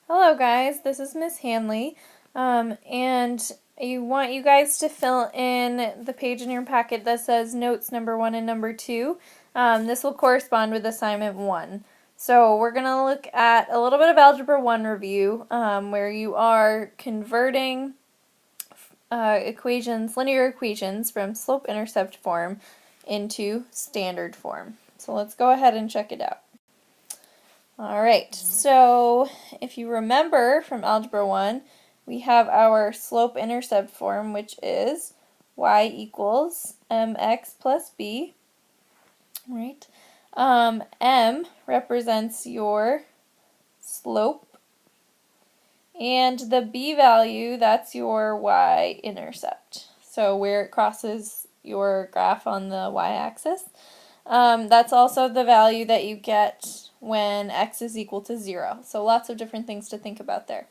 Hello guys, this is Miss Hanley, and I want you guys to fill in the page in your packet that says notes number 1 and number 2. This will correspond with assignment 1. So we're going to look at a little bit of Algebra 1 review, where you are converting linear equations from slope-intercept form into standard form. So let's go ahead and check it out. Alright, so if you remember from Algebra 1, we have our slope-intercept form, which is y equals mx plus b. Right? M represents your slope, and the b value, that's your y-intercept. So where it crosses your graph on the y-axis. That's also the value that you get when x is equal to 0. So lots of different things to think about there.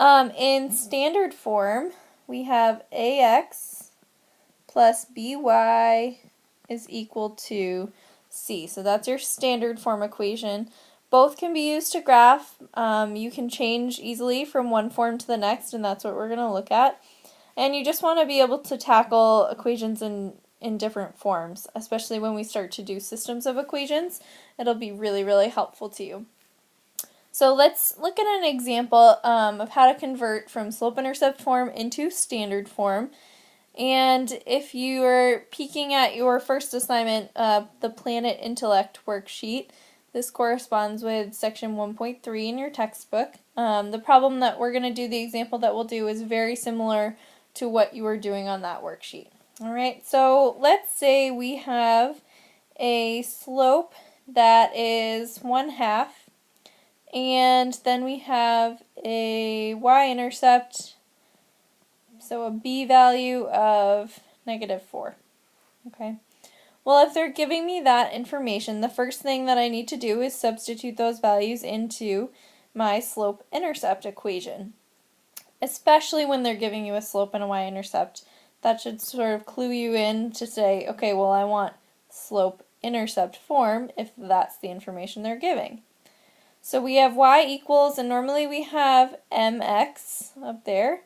In standard form, we have ax plus by is equal to c. So that's your standard form equation. Both can be used to graph. You can change easily from one form to the next, and that's what we're going to look at. And you just want to be able to tackle equations in different forms, especially when we start to do systems of equations. It'll be really, really helpful to you. So let's look at an example of how to convert from slope-intercept form into standard form. And if you are peeking at your first assignment, the Planet Intellect worksheet, this corresponds with section 1.3 in your textbook. The problem that we're going to do, the example that we'll do, is very similar to what you were doing on that worksheet. Alright, so let's say we have a slope that is 1/2, and then we have a y-intercept, so a b value of -4. Okay. Well, if they're giving me that information, the first thing that I need to do is substitute those values into my slope-intercept equation. Especially when they're giving you a slope and a y-intercept. That should sort of clue you in to say, okay, well, I want slope-intercept form if that's the information they're giving. So we have y equals, and normally we have mx up there,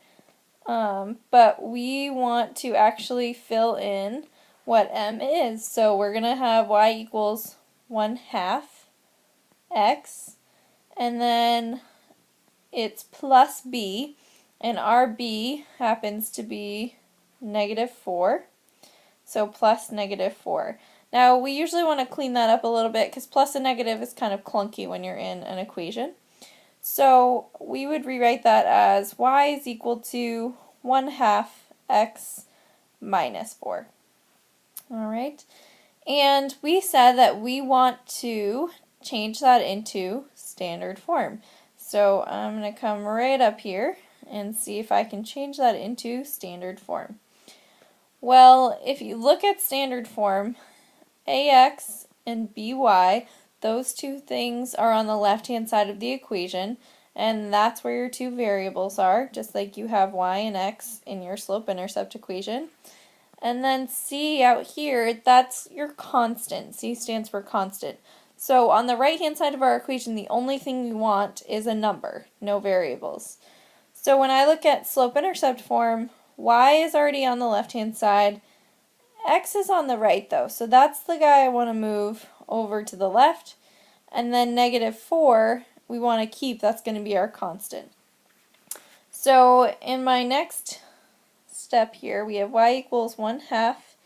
but we want to actually fill in what m is. So we're going to have y equals 1/2 x, and then it's plus b, and our b happens to be -4, so plus -4. Now we usually want to clean that up a little bit because plus and negative is kind of clunky when you're in an equation. So we would rewrite that as y is equal to 1/2 x minus 4. Alright, and we said that we want to change that into standard form. So I'm going to come right up here and see if I can change that into standard form. Well, if you look at standard form, ax and by, those two things are on the left-hand side of the equation, and that's where your two variables are, just like you have y and x in your slope-intercept equation. And then c out here, that's your constant. C stands for constant. So on the right-hand side of our equation, the only thing we want is a number, no variables. So when I look at slope-intercept form, y is already on the left-hand side. X is on the right though, so that's the guy I want to move over to the left. And then -4, we want to keep, that's going to be our constant. So in my next step here, we have y equals 1/2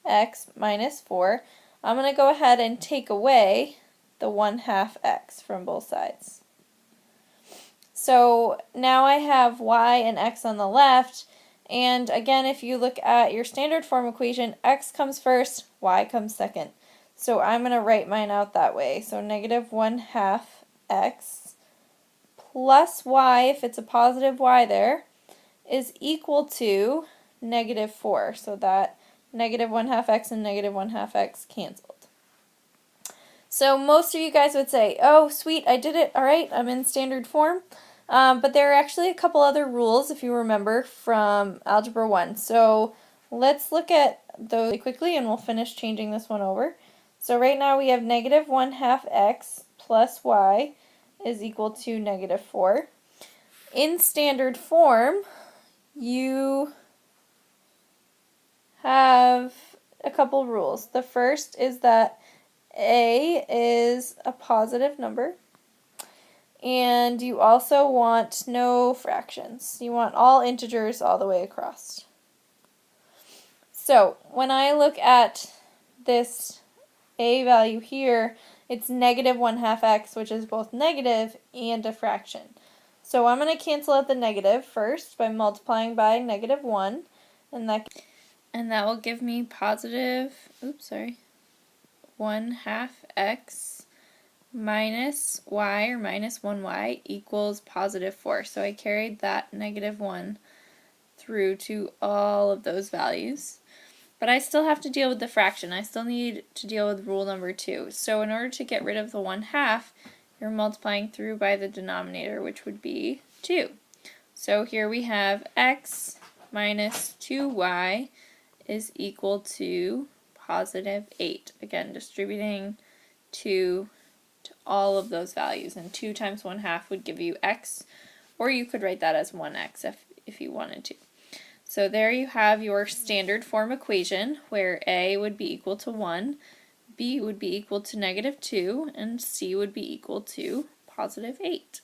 x minus 4. I'm going to go ahead and take away the 1/2 x from both sides. So now I have y and x on the left, and again, if you look at your standard form equation, x comes first, y comes second. So I'm going to write mine out that way. So -1/2 x plus y, if it's a positive y there, is equal to -4. So that -1/2 x and -1/2 x canceled. So most of you guys would say, oh sweet, I did it, alright, I'm in standard form. But there are actually a couple other rules, if you remember, from Algebra 1. So let's look at those really quickly and we'll finish changing this one over. So right now we have -1/2 x plus y is equal to negative 4. In standard form, you have a couple rules. The first is that a is a positive number, and you also want no fractions. You want all integers all the way across. So when I look at this a value here, it's negative 1/2 x, which is both negative and a fraction. So I'm going to cancel out the negative first by multiplying by negative 1, and that will give me positive, 1/2 x minus y, or minus 1y, equals positive 4. So I carried that negative 1 through to all of those values. But I still have to deal with the fraction. I still need to deal with rule number 2. So in order to get rid of the 1/2, you're multiplying through by the denominator, which would be 2. So here we have x minus 2y is equal to positive 8. Again, distributing 2 to all of those values. And 2 times 1/2 would give you x, or you could write that as 1x if you wanted to. So there you have your standard form equation, where a would be equal to 1, b would be equal to negative 2, and c would be equal to positive 8.